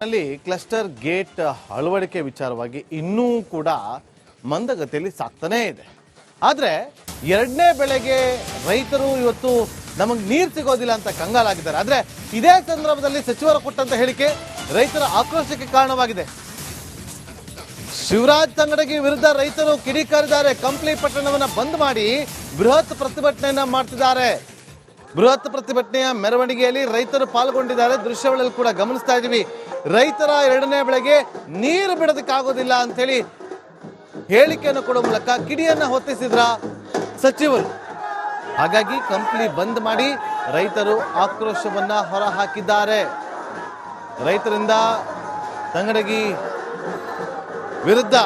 ಅಲ್ಲಿ cluster gate ಅಳವಡಿಕೆ ವಿಚಾರವಾಗಿ ಇನ್ನೂ ಕೂಡ ಮಂದಗತಿಯಲ್ಲಿ ಸಾಕ್ತಾನೇ ಇದೆ. ಆದ್ರೆ ಎರಡನೇ ಬೆಳೆಗೆ ರೈತರು ಇವತ್ತು ನಮಗೆ ನೀರು ಸಿಗೋದಿಲ್ಲ ಅಂತ ಕಂಗಾಲಾಗಿದ್ದಾರೆ. ಆದ್ರೆ ಇದೇ ಸಂದರ್ಭದಲ್ಲಿ ಸಚಿವರು ಕೊಟ್ಟಂತ ಹೇಳಿಕೆ ರೈತರ ಆಕ್ರೋಶಕ್ಕೆ ಕಾರಣವಾಗಿದೆ. ಶಿವರಾಜ್ ತಂಗಡಗಿ ವಿರುದ್ಧ ರೈತರು ಕಿಡಿಕಾರಿದ್ದಾರೆ. ಕಂಪ್ಲಿ ಪಟ್ಟಣವನ್ನ ಬಂದ್ ಮಾಡಿ ಬೃಹತ್ ಪ್ರತಿಭಟನೆಯನ್ನ ಮಾಡ್ತಿದ್ದಾರೆ. ಬೃಹತ್ ಪ್ರತಿಭಟನೆಯ ಮೆರವಣಿಗೆಯಲ್ಲಿ ರೈತರು ಪಾಲ್ಗೊಂಡಿದ್ದಾರೆ. ದೃಶ್ಯಗಳಲ್ಲಿ ಕೂಡ ಗಮನಿಸ್ತಾ ಇದೀವಿ. ರೈತರ ಎರಡನೇ ಬೆಳೆಗೆ ನೀರು ಬಿಡೋದಕ್ಕಾಗೋದಿಲ್ಲ ಅಂತ ಹೇಳಿ ಹೇಳಿಕೆಯನ್ನು ಕೊಡುವ ಮೂಲಕ ಕಿಡಿಯನ್ನ ಹೊತ್ತಿಸಿದ್ರ ಸಚಿವರು. ಹಾಗಾಗಿ ಕಂಪ್ಲಿ ಬಂದ್ ಮಾಡಿ ರೈತರು ಆಕ್ರೋಶವನ್ನ ಹೊರ ಹಾಕಿದ್ದಾರೆ. ರೈತರಿಂದ ತಂಗಡಗಿ ವಿರುದ್ಧ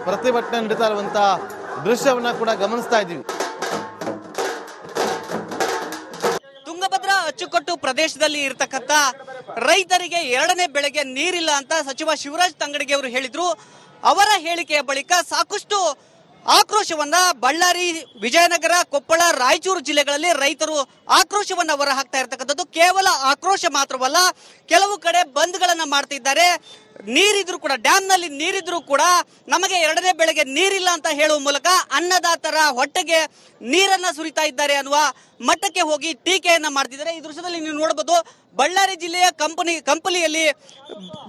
ಪ್ರತಿಭಟನೆ ನಡೀತಾ ಇರುವಂತಹ ದೃಶ್ಯವನ್ನ ಕೂಡ ಗಮನಿಸ್ತಾ ಇದ್ದೀವಿ. ತುಂಗಭದ್ರಾ ಅಚ್ಚುಕಟ್ಟು ಪ್ರದೇಶದಲ್ಲಿ ಇರತಕ್ಕಂತ ರೈತರಿಗೆ ಎರಡನೇ ಬೆಳೆಗೆ ನೀರಿಲ್ಲ ಅಂತ ಸಚಿವ ಶಿವರಾಜ್ ತಂಗಡಗಿ ಅವರು ಹೇಳಿದ್ರು. ಅವರ ಹೇಳಿಕೆಯ ಬಳಿಕ ಸಾಕಷ್ಟು ಆಕ್ರೋಶವನ್ನ ಬಳ್ಳಾರಿ, ವಿಜಯನಗರ, ಕೊಪ್ಪಳ, ರಾಯಚೂರು ಜಿಲ್ಲೆಗಳಲ್ಲಿ ರೈತರು ಆಕ್ರೋಶವನ್ನ ಹೊರ ಹಾಕ್ತಾ ಇರತಕ್ಕಂಥದ್ದು. ಕೇವಲ ಆಕ್ರೋಶ ಮಾತ್ರವಲ್ಲ, ಕೆಲವು ಕಡೆ ಬಂದ್ಗಳನ್ನ ಮಾಡ್ತಿದ್ದಾರೆ. ನೀರಿದ್ರು ಕೂಡ, ಡ್ಯಾಮ್ನಲ್ಲಿ ನೀರಿದ್ರು ಕೂಡ ನಮಗೆ ಎರಡನೇ ಬೆಳೆಗೆ ನೀರಿಲ್ಲ ಅಂತ ಹೇಳುವ ಮೂಲಕ ಅನ್ನದಾತರ ಹೊಟ್ಟೆಗೆ ನೀರನ್ನ ಸುರಿತಾ ಇದ್ದಾರೆ ಅನ್ನುವ ಮಟ್ಟಕ್ಕೆ ಹೋಗಿ ಟೀಕೆಯನ್ನ ಮಾಡ್ತಿದ್ದಾರೆ. ಈ ದೃಶ್ಯದಲ್ಲಿ ನೀವು ನೋಡಬಹುದು, ಬಳ್ಳಾರಿ ಜಿಲ್ಲೆಯ ಕಂಪನಿಯಲ್ಲಿ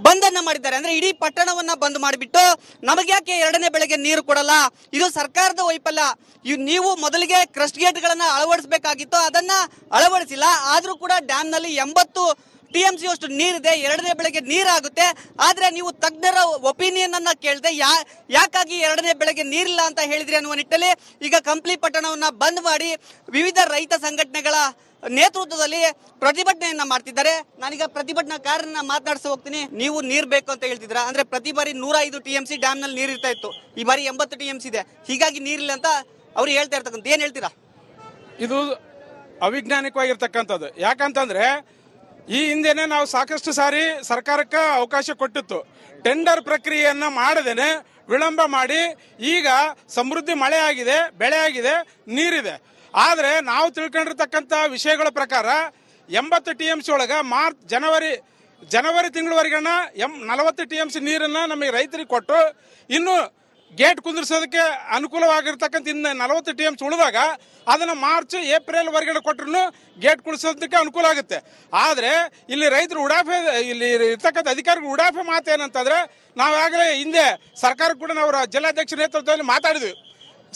ಬಂದನ್ನ ಮಾಡಿದ್ದಾರೆ. ಅಂದ್ರೆ ಇಡೀ ಪಟ್ಟಣವನ್ನ ಬಂದ್ ಮಾಡಿಬಿಟ್ಟು ನಮಗ್ಯಾಕೆ ಎರಡನೇ ಬೆಳೆಗೆ ನೀರು ಕೊಡಲ್ಲ, ಇದು ಸರ್ಕಾರದ ವೈಫಲ್ಯ, ನೀವು ಮೊದಲಿಗೆ ಕ್ರಸ್ಟ್ ಗೇಟ್ ಗಳನ್ನ ಅಳವಡಿಸಬೇಕಾಗಿತ್ತು, ಅದನ್ನ ಅಳವಡಿಸಿಲ್ಲ. ಆದ್ರೂ ಕೂಡ ಡ್ಯಾಮ್ ನಲ್ಲಿ 80 TMC ಅಷ್ಟು ನೀರಿದೆ, ಎರಡನೇ ಬೆಳೆಗೆ ನೀರಾಗುತ್ತೆ. ಆದ್ರೆ ನೀವು ತಜ್ಞರ ಒಪಿನಿಯನ್ ಅನ್ನ ಕೇಳದೆ ಯಾಕಾಗಿ ಎರಡನೇ ಬೆಳೆಗೆ ನೀರಿಲ್ಲ ಅಂತ ಹೇಳಿದ್ರಿ ಅನ್ನುವ ನಿಟ್ಟಲ್ಲಿ ಈಗ ಕಂಪ್ಲಿ ಪಟ್ಟಣವನ್ನ ಬಂದ್ ಮಾಡಿ ವಿವಿಧ ರೈತ ಸಂಘಟನೆಗಳ ನೇತೃತ್ವದಲ್ಲಿ ಪ್ರತಿಭಟನೆಯನ್ನ ಮಾಡ್ತಿದ್ದಾರೆ. ನಾನೀಗ ಪ್ರತಿಭಟನಾಕಾರರನ್ನ ಮಾತನಾಡಿಸ ಹೋಗ್ತೀನಿ. ನೀವು ನೀರ್ ಬೇಕು ಅಂತ ಹೇಳ್ತಿದ್ರ, ಅಂದ್ರೆ ಪ್ರತಿ ಬಾರಿ 105 TMC ಡ್ಯಾಮ್ ನಲ್ಲಿ ನೀರ್ ಇರ್ತಾ ಇತ್ತು, ಈ ಬಾರಿ 80 TMC ಇದೆ, ಹೀಗಾಗಿ ನೀರಿಲ್ಲ ಅಂತ ಅವ್ರು ಹೇಳ್ತಾ ಇರ್ತಕ್ಕಂಥ, ಏನ್ ಹೇಳ್ತೀರಾ? ಇದು ಅವಿಜ್ಞಾನಿಕವಾಗಿರ್ತಕ್ಕಂಥದ್ದು. ಯಾಕಂತಂದ್ರೆ ಈ ಹಿಂದೆನೆ ನಾವು ಸಾಕಷ್ಟು ಸಾರಿ ಸರ್ಕಾರಕ್ಕೆ ಅವಕಾಶ ಕೊಟ್ಟಿತ್ತು. ಟೆಂಡರ್ ಪ್ರಕ್ರಿಯೆಯನ್ನ ಮಾಡದೇನೆ ವಿಳಂಬ ಮಾಡಿ ಈಗ ಸಮೃದ್ಧಿ ಮಳೆ ಆಗಿದೆ, ಬೆಳೆ ಆಗಿದೆ, ನೀರಿದೆ. ಆದರೆ ನಾವು ತಿಳ್ಕೊಂಡಿರ್ತಕ್ಕಂಥ ವಿಷಯಗಳ ಪ್ರಕಾರ 80 TMC ಒಳಗೆ ಜನವರಿ ತಿಂಗಳವರೆಗನ್ನ 40 TMC ನೀರನ್ನ ನಮಗೆ ರೈತರಿಗೆ ಕೊಟ್ಟು ಇನ್ನು ಗೇಟ್ ಕುಂದಿರ್ಸೋದಕ್ಕೆ ಅನುಕೂಲವಾಗಿರ್ತಕ್ಕಂಥ ಇನ್ನು 40 TMC ಉಳಿದಾಗ ಅದನ್ನ ಮಾರ್ಚ್ ಏಪ್ರಿಲ್ ವರೆಗೆ ಕೊಟ್ಟರು ಗೇಟ್ ಕುಳಿಸೋದಕ್ಕೆ ಅನುಕೂಲ ಆಗುತ್ತೆ. ಆದರೆ ಇಲ್ಲಿ ರೈತರು ಉಡಾಫೆ, ಇಲ್ಲಿ ಇರ್ತಕ್ಕಂಥ ಅಧಿಕಾರಿಗಳು ಉಡಾಫೆ ಮಾತೇನಂತಂದ್ರೆ, ನಾವಾಗಲೇ ಹಿಂದೆ ಸರ್ಕಾರ ಕೂಡ ನಾವು ಜಿಲ್ಲಾಧ್ಯಕ್ಷ ನೇತೃತ್ವದಲ್ಲಿ ಮಾತಾಡಿದ್ವಿ.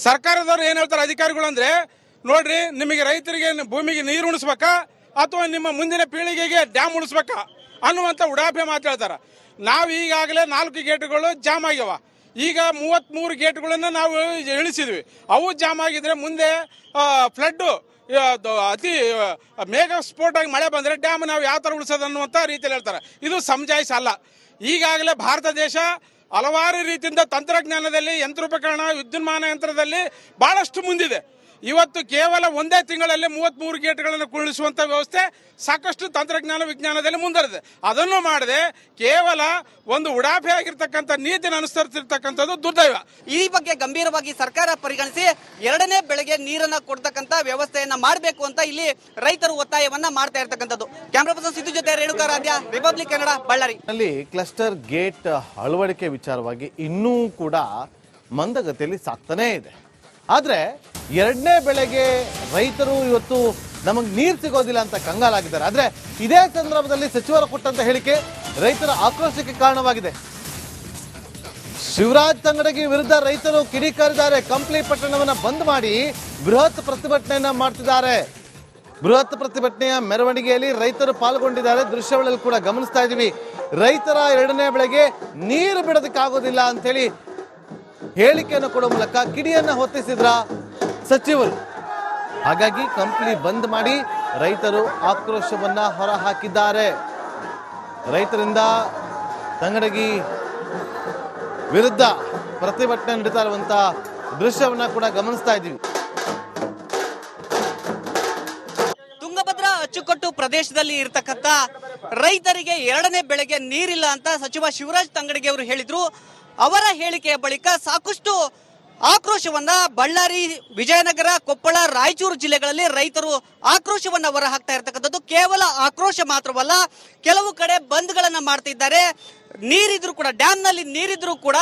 ಸರ್ಕಾರದವ್ರು ಏನ್ ಹೇಳ್ತಾರೆ ಅಧಿಕಾರಿಗಳು ಅಂದ್ರೆ, ನೋಡ್ರಿ, ನಿಮಗೆ ರೈತರಿಗೆ ಭೂಮಿಗೆ ನೀರು ಉಣಿಸ್ಬೇಕಾ ಅಥವಾ ನಿಮ್ಮ ಮುಂದಿನ ಪೀಳಿಗೆಗೆ ಡ್ಯಾಮ್ ಉಳಿಸ್ಬೇಕಾ ಅನ್ನುವಂಥ ಉಡಾಫೆ ಮಾತು ಹೇಳ್ತಾರೆ. ನಾವು ಈಗಾಗಲೇ 4 ಗೇಟ್ಗಳು ಜಾಮ್ ಆಗ್ಯಾವ. ಈಗ 33 ಗೇಟ್ಗಳನ್ನ ನಾವು ಇಳಿಸಿದ್ವಿ. ಅವು ಜಾಮ್ ಆಗಿದ್ರೆ ಮುಂದೆ ಫ್ಲಡ್, ಅತಿ ಮೇಘ ಸ್ಫೋಟ ಆಗಿ ಮಳೆ ಬಂದರೆ ಡ್ಯಾಮ್ ನಾವು ಯಾವ ಥರ ಉಳಿಸೋದು ಅನ್ನುವಂಥ ರೀತಿಯಲ್ಲಿ ಹೇಳ್ತಾರೆ. ಇದು ಸಮಜಾಯಿಸ ಅಲ್ಲ. ಈಗಾಗಲೇ ಭಾರತ ದೇಶ ಹಲವಾರು ರೀತಿಯಿಂದ ತಂತ್ರಜ್ಞಾನದಲ್ಲಿ, ಯಂತ್ರೋಪಕರಣ, ವಿದ್ಯುನ್ಮಾನ ಯಂತ್ರದಲ್ಲಿ ಬಹಳಷ್ಟು ಮುಂದಿದೆ. ಇವತ್ತು ಕೇವಲ ಒಂದೇ ತಿಂಗಳಲ್ಲಿ 33 ಗೇಟ್ಗಳನ್ನು ಕುಳ್ಳಿಸುವಂತ ವ್ಯವಸ್ಥೆ ಸಾಕಷ್ಟು ತಂತ್ರಜ್ಞಾನ, ವಿಜ್ಞಾನದಲ್ಲಿ ಮುಂದುವರೆದಿದೆ. ಅದನ್ನು ಮಾಡದೆ ಕೇವಲ ಒಂದು ಉಡಾಫೆ ಆಗಿರ್ತಕ್ಕಂಥ ನೀತಿಯನ್ನು ಅನುಸರಿಸಿರ್ತಕ್ಕಂಥದ್ದು ದುರ್ದೈವ. ಈ ಬಗ್ಗೆ ಗಂಭೀರವಾಗಿ ಸರ್ಕಾರ ಪರಿಗಣಿಸಿ ಎರಡನೇ ಬೆಳೆಗೆ ನೀರನ್ನ ಕೊಡ್ತಕ್ಕಂಥ ವ್ಯವಸ್ಥೆಯನ್ನ ಮಾಡಬೇಕು ಅಂತ ಇಲ್ಲಿ ರೈತರು ಒತ್ತಾಯವನ್ನ ಮಾಡ್ತಾ ಇರ್ತಕ್ಕಂಥದ್ದು. ಕ್ಯಾಮರಾ ಪರ್ಸನ್ ಸಿದ್ದು ಜೊತೆ ರೇಣುಕಾರಾಧ್ಯ, ರಿಪಬ್ಲಿಕ್ ಕನ್ನಡ, ಬಳ್ಳಾರಿ. ಅಲ್ಲಿ ಕ್ಲಸ್ಟರ್ ಗೇಟ್ ಅಳವಡಿಕೆ ವಿಚಾರವಾಗಿ ಇನ್ನೂ ಕೂಡ ಮಂದಗತಿಯಲ್ಲಿ ಸಾಕ್ತಾನೇ ಇದೆ. ಆದ್ರೆ ಎರಡನೇ ಬೆಳೆಗೆ ರೈತರು ಇವತ್ತು ನಮಗೆ ನೀರು ಸಿಗೋದಿಲ್ಲ ಅಂತ ಕಂಗಾಲಾಗಿದ್ದಾರೆ. ಆದ್ರೆ ಇದೇ ಸಂದರ್ಭದಲ್ಲಿ ಸಚಿವರು ಕೊಟ್ಟಂತ ಹೇಳಿಕೆ ರೈತರ ಆಕ್ರೋಶಕ್ಕೆ ಕಾರಣವಾಗಿದೆ. ಶಿವರಾಜ್ ತಂಗಡಗಿ ವಿರುದ್ಧ ರೈತರು ಕಿಡಿಕಾರಿದ್ದಾರೆ. ಕಂಪ್ಲಿ ಪಟ್ಟಣವನ್ನ ಬಂದ್ ಮಾಡಿ ಬೃಹತ್ ಪ್ರತಿಭಟನೆಯನ್ನ ಮಾಡ್ತಿದ್ದಾರೆ. ಬೃಹತ್ ಪ್ರತಿಭಟನೆಯ ಮೆರವಣಿಗೆಯಲ್ಲಿ ರೈತರು ಪಾಲ್ಗೊಂಡಿದ್ದಾರೆ. ದೃಶ್ಯಗಳಲ್ಲಿ ಕೂಡ ಗಮನಿಸ್ತಾ ಇದೀವಿ. ರೈತರ ಎರಡನೇ ಬೆಳೆಗೆ ನೀರು ಬಿಡೋದಕ್ಕಾಗೋದಿಲ್ಲ ಅಂತ ಹೇಳಿ ಹೇಳಿಕೆಯನ್ನು ಕೊಡುವ ಮೂಲಕ ಕಿಡಿಯನ್ನ ಹೊತ್ತಿಸಿದ್ರ ಸಚಿವರು. ಹಾಗಾಗಿ ಕಂಪ್ಲಿ ಬಂದ್ ಮಾಡಿ ರೈತರು ಆಕ್ರೋಶವನ್ನ ಹೊರ ಹಾಕಿದ್ದಾರೆ. ರೈತರಿಂದ ತಂಗಡಗಿ ವಿರುದ್ಧ ಪ್ರತಿಭಟನೆ ನಡೀತಾ ಇರುವಂತಹ ದೃಶ್ಯವನ್ನ ಕೂಡ ಗಮನಿಸ್ತಾ ಇದ್ದೀವಿ. ತುಂಗಭದ್ರಾ ಅಚ್ಚುಕಟ್ಟು ಪ್ರದೇಶದಲ್ಲಿ ಇರತಕ್ಕಂತ ರೈತರಿಗೆ ಎರಡನೇ ಬೆಳೆಗೆ ನೀರಿಲ್ಲ ಅಂತ ಸಚಿವ ಶಿವರಾಜ್ ತಂಗಡಗಿ ಅವರು ಹೇಳಿದ್ರು. ಅವರ ಹೇಳಿಕೆಯ ಬಳಿಕ ಸಾಕಷ್ಟು ಆಕ್ರೋಶವನ್ನ ಬಳ್ಳಾರಿ, ವಿಜಯನಗರ, ಕೊಪ್ಪಳ, ರಾಯಚೂರು ಜಿಲ್ಲೆಗಳಲ್ಲಿ ರೈತರು ಆಕ್ರೋಶವನ್ನ ಹೊರಹಾಕ್ತಾ ಇರತಕ್ಕಂಥದ್ದು. ಕೇವಲ ಆಕ್ರೋಶ ಮಾತ್ರವಲ್ಲ, ಕೆಲವು ಕಡೆ ಬಂದ್ಗಳನ್ನ ಮಾಡ್ತಿದ್ದಾರೆ. ನೀರಿದ್ರು ಕೂಡ, ಡ್ಯಾಮ್ನಲ್ಲಿ ನೀರಿದ್ರು ಕೂಡ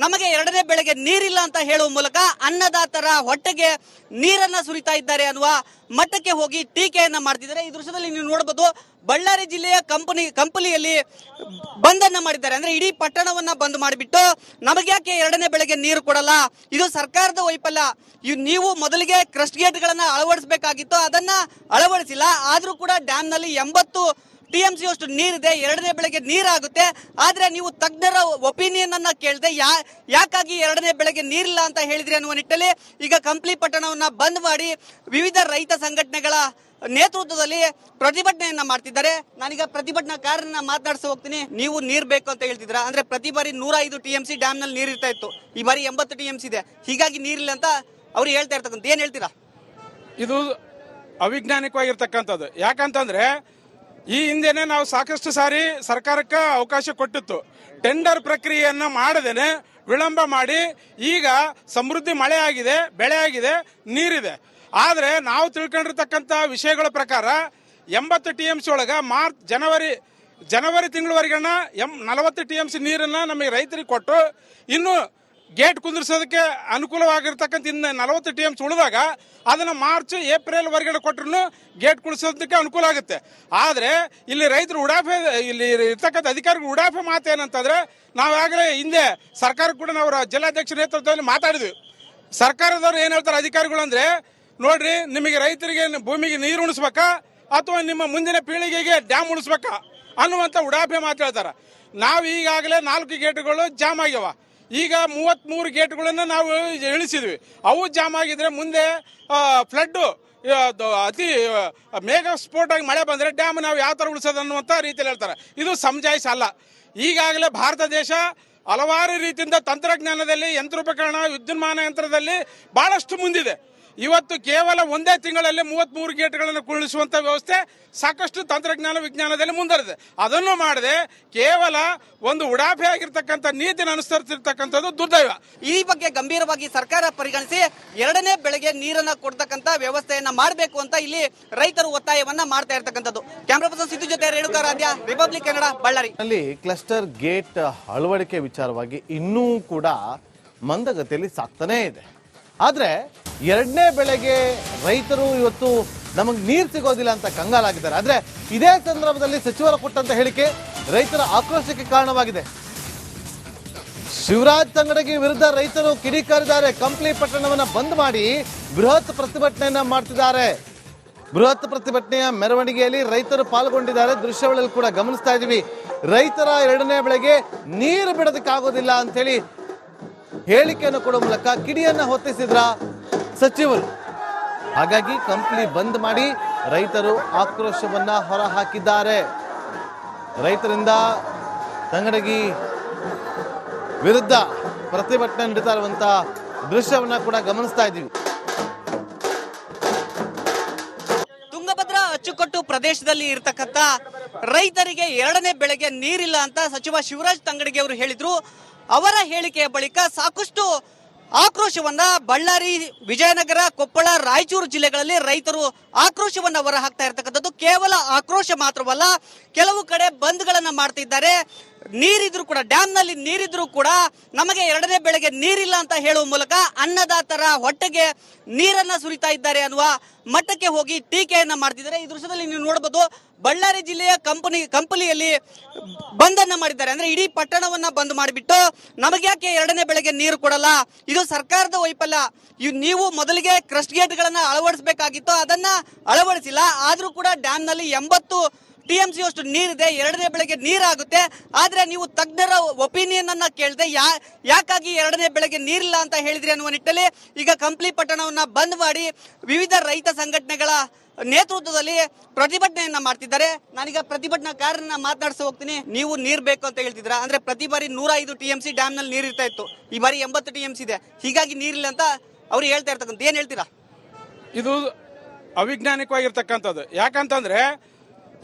ನಮಗೆ ಎರಡನೇ ಬೆಳೆಗೆ ನೀರಿಲ್ಲ ಅಂತ ಹೇಳುವ ಮೂಲಕ ಅನ್ನದಾತರ ಹೊಟ್ಟೆಗೆ ನೀರನ್ನ ಸುರಿತಾ ಇದ್ದಾರೆ ಅನ್ನುವ ಮಟ್ಟಕ್ಕೆ ಹೋಗಿ ಟೀಕೆಯನ್ನ ಮಾಡ್ತಿದ್ದಾರೆ. ಈ ದೃಶ್ಯದಲ್ಲಿ ನೀವು ನೋಡಬಹುದು, ಬಳ್ಳಾರಿ ಜಿಲ್ಲೆಯ ಕಂಪನಿಯಲ್ಲಿ ಬಂದನ್ನ ಮಾಡಿದ್ದಾರೆ. ಅಂದ್ರೆ ಇಡೀ ಪಟ್ಟಣವನ್ನ ಬಂದ್ ಮಾಡಿಬಿಟ್ಟು ನಮಗ್ಯಾಕೆ ಎರಡನೇ ಬೆಳೆಗೆ ನೀರು ಕೊಡಲ್ಲ, ಇದು ಸರ್ಕಾರದ ವೈಫಲ್ಯ, ನೀವು ಮೊದಲಿಗೆ ಕ್ರಸ್ಟ್ ಗೇಟ್ ಗಳನ್ನ ಅಳವಡಿಸಬೇಕಾಗಿತ್ತು, ಅದನ್ನ ಅಳವಡಿಸಿಲ್ಲ. ಆದ್ರೂ ಕೂಡ ಡ್ಯಾಮ್ ನಲ್ಲಿ 80 TMC ಅಷ್ಟು ನೀರಿದೆ, ಎರಡನೇ ಬೆಳೆಗೆ ನೀರಾಗುತ್ತೆ. ಆದ್ರೆ ನೀವು ತಜ್ಞರ ಒಪಿನಿಯನ್ ಅನ್ನ ಕೇಳದೆ ಯಾಕಾಗಿ ಎರಡನೇ ಬೆಳೆಗೆ ನೀರಿಲ್ಲ ಅಂತ ಹೇಳಿದ್ರಿ ಅನ್ನುವ ನಿಟ್ಟಲ್ಲಿ ಈಗ ಕಂಪ್ಲಿ ಪಟ್ಟಣವನ್ನ ಬಂದ್ ಮಾಡಿ ವಿವಿಧ ರೈತ ಸಂಘಟನೆಗಳ ನೇತೃತ್ವದಲ್ಲಿ ಪ್ರತಿಭಟನೆಯನ್ನ ಮಾಡ್ತಿದ್ದಾರೆ. ನಾನೀಗ ಪ್ರತಿಭಟನಾಕಾರರನ್ನ ಮಾತನಾಡಿಸಿ ಹೋಗ್ತೀನಿ. ನೀವು ನೀರ್ ಬೇಕು ಅಂತ ಹೇಳ್ತಿದ್ರ, ಅಂದ್ರೆ ಪ್ರತಿ ಬಾರಿ 105 TMC ಡ್ಯಾಮ್ ನಲ್ಲಿ ನೀರ್ ಇರ್ತಾ ಇತ್ತು, ಈ ಬಾರಿ 80 TMC ಇದೆ, ಹೀಗಾಗಿ ನೀರಿಲ್ಲ ಅಂತ ಅವ್ರು ಹೇಳ್ತಾ ಇರ್ತಕ್ಕಂಥ, ಏನ್ ಹೇಳ್ತೀರಾ? ಇದು ಅವಿಜ್ಞಾನಿಕವಾಗಿರ್ತಕ್ಕಂಥದ್ದು. ಯಾಕಂತಂದ್ರೆ ಈ ಹಿಂದೆನೆ ನಾವು ಸಾಕಷ್ಟು ಸಾರಿ ಸರ್ಕಾರಕ್ಕೆ ಅವಕಾಶ ಕೊಟ್ಟಿತ್ತು. ಟೆಂಡರ್ ಪ್ರಕ್ರಿಯೆಯನ್ನ ಮಾಡದೇನೆ ವಿಳಂಬ ಮಾಡಿ ಈಗ ಸಮೃದ್ಧಿ ಮಳೆ ಆಗಿದೆ, ಬೆಳೆ ಆಗಿದೆ, ನೀರಿದೆ. ಆದರೆ ನಾವು ತಿಳ್ಕೊಂಡಿರ್ತಕ್ಕಂಥ ವಿಷಯಗಳ ಪ್ರಕಾರ 80 TMC ಒಳಗೆ ಜನವರಿ ತಿಂಗಳವರೆಗನ್ನ 40 TMC ನೀರನ್ನ ನಮಗೆ ರೈತರಿಗೆ ಕೊಟ್ಟು ಇನ್ನು ಗೇಟ್ ಕುಂದಿರ್ಸೋದಕ್ಕೆ ಅನುಕೂಲವಾಗಿರ್ತಕ್ಕಂಥ ಇನ್ನು 40 TMC ಉಳಿದಾಗ ಅದನ್ನ ಮಾರ್ಚ್ ಏಪ್ರಿಲ್ ವರೆಗೆ ಕೊಟ್ಟರು ಗೇಟ್ ಕುಳಿಸೋದಕ್ಕೆ ಅನುಕೂಲ ಆಗುತ್ತೆ. ಆದರೆ ಇಲ್ಲಿ ರೈತರು ಉಡಾಫೆ, ಇಲ್ಲಿ ಇರ್ತಕ್ಕಂಥ ಅಧಿಕಾರಿಗಳು ಉಡಾಫೆ ಮಾತೇನಂತಂದ್ರೆ, ನಾವಾಗಲೇ ಹಿಂದೆ ಸರ್ಕಾರ ಕೂಡ ನಾವು ಜಿಲ್ಲಾಧ್ಯಕ್ಷ ನೇತೃತ್ವದಲ್ಲಿ ಮಾತಾಡಿದ್ವಿ. ಸರ್ಕಾರದವ್ರು ಏನ್ ಹೇಳ್ತಾರೆ ಅಧಿಕಾರಿಗಳು ಅಂದ್ರೆ, ನೋಡ್ರಿ ನಿಮಗೆ ರೈತರಿಗೆ ಭೂಮಿಗೆ ನೀರು ಉಣಿಸ್ಬೇಕಾ ಅಥವಾ ನಿಮ್ಮ ಮುಂದಿನ ಪೀಳಿಗೆಗೆ ಡ್ಯಾಮ್ ಉಳಿಸ್ಬೇಕಾ ಅನ್ನುವಂಥ ಉಡಾಫೆ ಮಾತು ಹೇಳ್ತಾರೆ. ನಾವು ಈಗಾಗಲೇ 4 ಗೇಟ್ಗಳು ಜಾಮ್ ಆಗ್ಯಾವ. ಈಗ 33 ಗೇಟ್ಗಳನ್ನ ನಾವು ಇಳಿಸಿದ್ವಿ. ಅವು ಜಾಮ್ ಆಗಿದ್ರೆ ಮುಂದೆ ಫ್ಲಡ್, ಅತಿ ಮೇಘ ಸ್ಫೋಟ ಆಗಿ ಮಳೆ ಬಂದ್ರೆ ಡ್ಯಾಮ್ ನಾವು ಯಾವ ತರ ಉಳಿಸೋದು ಅನ್ನುವಂಥ ರೀತಿಯಲ್ಲಿ ಹೇಳ್ತಾರೆ. ಇದು ಸಮಜಾಯಿಸ ಅಲ್ಲ. ಈಗಾಗಲೇ ಭಾರತ ದೇಶ ಹಲವಾರು ರೀತಿಯಿಂದ ತಂತ್ರಜ್ಞಾನದಲ್ಲಿ, ಯಂತ್ರೋಪಕರಣ, ವಿದ್ಯುನ್ಮಾನ ಯಂತ್ರದಲ್ಲಿ ಬಹಳಷ್ಟು ಮುಂದಿದೆ. ಇವತ್ತು ಕೇವಲ ಒಂದೇ ತಿಂಗಳಲ್ಲಿ 33 ಗೇಟ್ಗಳನ್ನು ಕುಳ್ಳಿಸುವಂತ ವ್ಯವಸ್ಥೆ ಸಾಕಷ್ಟು ತಂತ್ರಜ್ಞಾನ ವಿಜ್ಞಾನದಲ್ಲಿ ಮುಂದುವರೆದಿದೆ. ಅದನ್ನು ಮಾಡದೆ ಕೇವಲ ಒಂದು ಉಡಾಫೆ ಆಗಿರ್ತಕ್ಕಂಥ ನೀತಿನ ಅನುಸರಿಸಿರ್ತಕ್ಕಂಥದ್ದು ದುರ್ದೈವ. ಈ ಬಗ್ಗೆ ಗಂಭೀರವಾಗಿ ಸರ್ಕಾರ ಪರಿಗಣಿಸಿ ಎರಡನೇ ಬೆಳೆಗೆ ನೀರನ್ನ ಕೊಡ್ತಕ್ಕಂಥ ವ್ಯವಸ್ಥೆಯನ್ನ ಮಾಡಬೇಕು ಅಂತ ಇಲ್ಲಿ ರೈತರು ಒತ್ತಾಯವನ್ನ ಮಾಡ್ತಾ ಇರ್ತಕ್ಕಂಥದ್ದು. ಕ್ಯಾಮರಾ ಪರ್ಸನ್ ಸಿದ್ದು ಜೊತೆ ರೇಣುಕಾರಾಧ್ಯ, ರಿಪಬ್ಲಿಕ್ ಕನ್ನಡ, ಬಳ್ಳಾರಿ. ಅಲ್ಲಿ ಕ್ಲಸ್ಟರ್ ಗೇಟ್ ಅಳವಡಿಕೆ ವಿಚಾರವಾಗಿ ಇನ್ನೂ ಕೂಡ ಮಂದಗತಿಯಲ್ಲಿ ಸಾಕ್ತಾನೇ ಇದೆ. ಆದ್ರೆ ಎರಡನೇ ಬೆಳೆಗೆ ರೈತರು ಇವತ್ತು ನಮಗೆ ನೀರು ಸಿಗೋದಿಲ್ಲ ಅಂತ ಕಂಗಾಲಾಗಿದ್ದಾರೆ. ಆದ್ರೆ ಇದೇ ಸಂದರ್ಭದಲ್ಲಿ ಸಚಿವರು ಕೊಟ್ಟಂತ ಹೇಳಿಕೆ ರೈತರ ಆಕ್ರೋಶಕ್ಕೆ ಕಾರಣವಾಗಿದೆ. ಶಿವರಾಜ್ ತಂಗಡಗಿ ವಿರುದ್ಧ ರೈತರು ಕಿಡಿಕಾರಿದ್ದಾರೆ. ಕಂಪ್ಲಿ ಪಟ್ಟಣವನ್ನ ಬಂದ್ ಮಾಡಿ ಬೃಹತ್ ಪ್ರತಿಭಟನೆಯನ್ನ ಮಾಡ್ತಿದ್ದಾರೆ. ಬೃಹತ್ ಪ್ರತಿಭಟನೆಯ ಮೆರವಣಿಗೆಯಲ್ಲಿ ರೈತರು ಪಾಲ್ಗೊಂಡಿದ್ದಾರೆ. ದೃಶ್ಯಗಳಲ್ಲಿ ಕೂಡ ಗಮನಿಸ್ತಾ ಇದೀವಿ. ರೈತರ ಎರಡನೇ ಬೆಳೆಗೆ ನೀರು ಬಿಡೋದಕ್ಕಾಗೋದಿಲ್ಲ ಅಂತ ಹೇಳಿ ಹೇಳಿಕೆಯನ್ನು ಕೊಡುವ ಮೂಲಕ ಕಿಡಿಯನ್ನ ಹೊತ್ತಿಸಿದ್ರ ಸಚಿವರು. ಹಾಗಾಗಿ ಕಂಪ್ಲಿ ಬಂದ್ ಮಾಡಿ ರೈತರು ಆಕ್ರೋಶವನ್ನ ಹೊರಹಾಕಿದ್ದಾರೆ. ರೈತರಿಂದ ತಂಗಡಗಿ ವಿರುದ್ಧ ಪ್ರತಿಭಟನೆ ನಡೀತಾ ಇರುವಂತಹ ದೃಶ್ಯವನ್ನ ಕೂಡ ಗಮನಿಸ್ತಾ ಇದ್ದೀವಿ. ತುಂಗಭದ್ರಾ ಅಚ್ಚುಕಟ್ಟು ಪ್ರದೇಶದಲ್ಲಿ ಇರತಕ್ಕಂತ ರೈತರಿಗೆ ಎರಡನೇ ಬೆಳೆಗೆ ನೀರಿಲ್ಲ ಅಂತ ಸಚಿವ ಶಿವರಾಜ್ ತಂಗಡಗಿ ಅವರು ಹೇಳಿದ್ರು. ಅವರ ಹೇಳಿಕೆಯ ಬಳಿಕ ಸಾಕಷ್ಟು ಆಕ್ರೋಶವನ್ನ ಬಳ್ಳಾರಿ, ವಿಜಯನಗರ, ಕೊಪ್ಪಳ, ರಾಯಚೂರು ಜಿಲ್ಲೆಗಳಲ್ಲಿ ರೈತರು ಆಕ್ರೋಶವನ್ನ ಹೊರಹಾಕ್ತಾ ಇರತಕ್ಕಂಥದ್ದು. ಕೇವಲ ಆಕ್ರೋಶ ಮಾತ್ರವಲ್ಲ, ಕೆಲವು ಕಡೆ ಬಂದ್ಗಳನ್ನ ಮಾಡ್ತಿದ್ದಾರೆ. ನೀರಿದ್ರು ಕೂಡ, ಡ್ಯಾಮ್ ನಲ್ಲಿ ನೀರಿದ್ರು ಕೂಡ ನಮಗೆ ಎರಡನೇ ಬೆಳೆಗೆ ನೀರಿಲ್ಲ ಅಂತ ಹೇಳುವ ಮೂಲಕ ಅನ್ನದಾತರ ಹೊಟ್ಟೆಗೆ ನೀರನ್ನ ಸುರಿತಾ ಇದ್ದಾರೆ ಅನ್ನುವ ಮಟ್ಟಕ್ಕೆ ಹೋಗಿ ಟೀಕೆಯನ್ನ ಮಾಡ್ತಿದ್ದಾರೆ. ಈ ದೃಶ್ಯದಲ್ಲಿ ನೀವು ನೋಡಬಹುದು, ಬಳ್ಳಾರಿ ಜಿಲ್ಲೆಯ ಕಂಪನಿಯಲ್ಲಿ ಬಂದನ್ನ ಮಾಡಿದ್ದಾರೆ. ಅಂದ್ರೆ ಇಡೀ ಪಟ್ಟಣವನ್ನ ಬಂದ್ ಮಾಡಿಬಿಟ್ಟು ನಮಗ್ಯಾಕೆ ಎರಡನೇ ಬೆಳೆಗೆ ನೀರು ಕೊಡಲ್ಲ, ಇದು ಸರ್ಕಾರದ ವೈಫಲ್ಯ, ನೀವು ಮೊದಲಿಗೆ ಕ್ರಸ್ಟ್ ಗೇಟ್ ಗಳನ್ನ ಅಳವಡಿಸಬೇಕಾಗಿತ್ತು, ಅದನ್ನ ಅಳವಡಿಸಿಲ್ಲ. ಆದ್ರೂ ಕೂಡ ಡ್ಯಾಮ್ ನಲ್ಲಿ 80 TMC ಅಷ್ಟು ನೀರಿದೆ, ಎರಡನೇ ಬೆಳೆಗೆ ನೀರಾಗುತ್ತೆ. ಆದ್ರೆ ನೀವು ತಜ್ಞರ ಒಪಿನಿಯನ್ ಅನ್ನ ಕೇಳದೆ ಯಾಕಾಗಿ ಎರಡನೇ ಬೆಳೆಗೆ ನೀರಿಲ್ಲ ಅಂತ ಹೇಳಿದ್ರಿ ಅನ್ನುವ ನಿಟ್ಟಲ್ಲಿ ಈಗ ಕಂಪ್ಲಿ ಪಟ್ಟಣವನ್ನ ಬಂದ್ ಮಾಡಿ ವಿವಿಧ ರೈತ ಸಂಘಟನೆಗಳ ನೇತೃತ್ವದಲ್ಲಿ ಪ್ರತಿಭಟನೆಯನ್ನ ಮಾಡ್ತಿದ್ದಾರೆ. ನಾನೀಗ ಪ್ರತಿಭಟನಾಕಾರರನ್ನ ಮಾತನಾಡಿಸಿ ಹೋಗ್ತೀನಿ. ನೀವು ನೀರ್ ಬೇಕು ಅಂತ ಹೇಳ್ತಿದ್ರ, ಅಂದ್ರೆ ಪ್ರತಿ ಬಾರಿ 105 TMC ಡ್ಯಾಮ್ ನಲ್ಲಿ ನೀರ್ ಇರ್ತಾ ಇತ್ತು, ಈ ಬಾರಿ 80 TMC ಇದೆ, ಹೀಗಾಗಿ ನೀರಿಲ್ಲ ಅಂತ ಅವ್ರು ಹೇಳ್ತಾ ಇರ್ತಕ್ಕಂಥ, ಏನ್ ಹೇಳ್ತೀರಾ? ಇದು ಅವಿಜ್ಞಾನಿಕವಾಗಿರ್ತಕ್ಕಂಥದ್ದು. ಯಾಕಂತಂದ್ರೆ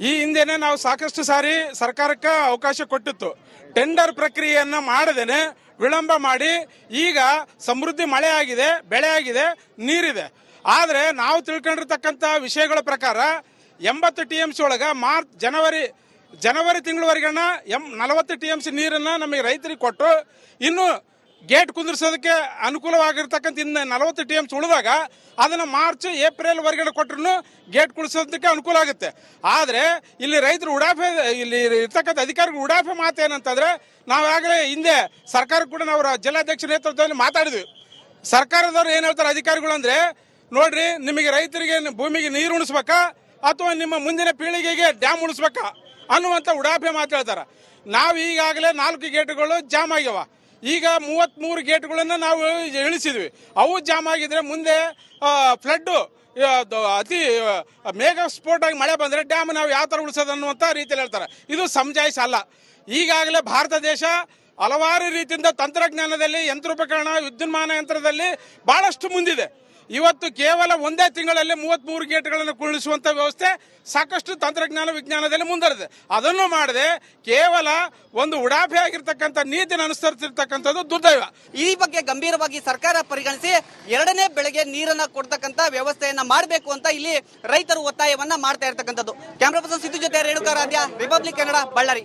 ಈ ಹಿಂದೆನೆ ನಾವು ಸಾಕಷ್ಟು ಸಾರಿ ಸರ್ಕಾರಕ್ಕೆ ಅವಕಾಶ ಕೊಟ್ಟಿತ್ತು. ಟೆಂಡರ್ ಪ್ರಕ್ರಿಯೆಯನ್ನ ಮಾಡದೇನೆ ವಿಳಂಬ ಮಾಡಿ ಈಗ ಸಮೃದ್ಧಿ ಮಳೆ ಆಗಿದೆ, ಬೆಳೆ ಆಗಿದೆ, ನೀರಿದೆ. ಆದರೆ ನಾವು ತಿಳ್ಕೊಂಡಿರ್ತಕ್ಕಂಥ ವಿಷಯಗಳ ಪ್ರಕಾರ 80 TMC ಒಳಗೆ ಜನವರಿ ತಿಂಗಳವರೆಗನ್ನ 40 TMC ನೀರನ್ನು ನಮಗೆ ರೈತರಿಗೆ ಕೊಟ್ಟು ಇನ್ನು ಗೇಟ್ ಕುಂದಿರ್ಸೋದಕ್ಕೆ ಅನುಕೂಲವಾಗಿರ್ತಕ್ಕಂಥ ಇನ್ನು 40 TMC ಉಳಿದಾಗ ಅದನ್ನು ಮಾರ್ಚ್ ಏಪ್ರಿಲ್ ವರೆಗೆ ಕೊಟ್ಟರು ಗೇಟ್ ಕುಳಿಸೋದಕ್ಕೆ ಅನುಕೂಲ ಆಗುತ್ತೆ. ಆದರೆ ಇಲ್ಲಿ ರೈತರು ಉಡಾಫೆ, ಇಲ್ಲಿ ಇರ್ತಕ್ಕಂಥ ಅಧಿಕಾರಿಗಳು ಉಡಾಫೆ ಮಾತೇನಂತಂದ್ರೆ, ನಾವಾಗಲೇ ಹಿಂದೆ ಸರ್ಕಾರ ಕೂಡ ನಾವು ಜಿಲ್ಲಾಧ್ಯಕ್ಷ ನೇತೃತ್ವದಲ್ಲಿ ಮಾತಾಡಿದ್ವಿ. ಸರ್ಕಾರದವ್ರು ಏನು ಹೇಳ್ತಾರೆ ಅಧಿಕಾರಿಗಳು ಅಂದರೆ, ನೋಡ್ರಿ ನಿಮಗೆ ರೈತರಿಗೆ ಭೂಮಿಗೆ ನೀರು ಉಣಿಸ್ಬೇಕಾ ಅಥವಾ ನಿಮ್ಮ ಮುಂದಿನ ಪೀಳಿಗೆಗೆ ಡ್ಯಾಮ್ ಉಳಿಸ್ಬೇಕಾ ಅನ್ನುವಂಥ ಉಡಾಫೆ ಮಾತಾಡ್ತಾರೆ. ನಾವು ಈಗಾಗಲೇ 4 ಗೇಟ್ಗಳು ಜಾಮ್ ಆಗ್ಯಾವ. ಈಗ 33 ಗೇಟ್ಗಳನ್ನು ನಾವು ಇಳಿಸಿದ್ವಿ. ಅವು ಜಾಮ್ ಆಗಿದ್ರೆ ಮುಂದೆ ಫ್ಲಡ್ ಅತಿ ಮೇಘ ಸ್ಫೋಟ ಆಗಿ ಮಳೆ ಬಂದರೆ ಡ್ಯಾಮ್ ನಾವು ಯಾವ ಥರ ಉಳಿಸೋದು ಅನ್ನುವಂಥ ರೀತಿಯಲ್ಲಿ ಹೇಳ್ತಾರೆ. ಇದು ಸಮಜಾಯಿಷ ಅಲ್ಲ. ಈಗಾಗಲೇ ಭಾರತ ದೇಶ ಹಲವಾರು ರೀತಿಯಿಂದ ತಂತ್ರಜ್ಞಾನದಲ್ಲಿ, ಯಂತ್ರೋಪಕರಣ, ವಿದ್ಯುನ್ಮಾನ ಯಂತ್ರದಲ್ಲಿ ಬಹಳಷ್ಟು ಮುಂದಿದೆ. ಇವತ್ತು ಕೇವಲ ಒಂದೇ ತಿಂಗಳಲ್ಲಿ 33 ಗೇಟ್ಗಳನ್ನು ಕುಳ್ಳಿಸುವಂಥ ವ್ಯವಸ್ಥೆ ಸಾಕಷ್ಟು ತಂತ್ರಜ್ಞಾನ ವಿಜ್ಞಾನದಲ್ಲಿ ಮುಂದುವರೆದಿದೆ. ಅದನ್ನು ಮಾಡದೆ ಕೇವಲ ಒಂದು ಉಡಾಫೆ ಆಗಿರ್ತಕ್ಕಂಥ ನೀತಿನ ಅನುಸರಿಸಿರ್ತಕ್ಕಂಥದ್ದು ದುರ್ದೈವ. ಈ ಬಗ್ಗೆ ಗಂಭೀರವಾಗಿ ಸರ್ಕಾರ ಪರಿಗಣಿಸಿ 2ನೇ ಬೆಳೆಗೆ ನೀರನ್ನ ಕೊಡ್ತಕ್ಕಂಥ ವ್ಯವಸ್ಥೆಯನ್ನ ಮಾಡಬೇಕು ಅಂತ ಇಲ್ಲಿ ರೈತರು ಒತ್ತಾಯವನ್ನ ಮಾಡ್ತಾ ಇರ್ತಕ್ಕಂಥದ್ದು. ಕ್ಯಾಮ್ರಾ ಪರ್ಸನ್ ಸಿದ್ದು ಜೊತೆ ರೇಣುಕಾ ರಾಧ್ಯ, ರಿಪಬ್ಲಿಕ್ ಕನ್ನಡ, ಬಳ್ಳಾರಿ.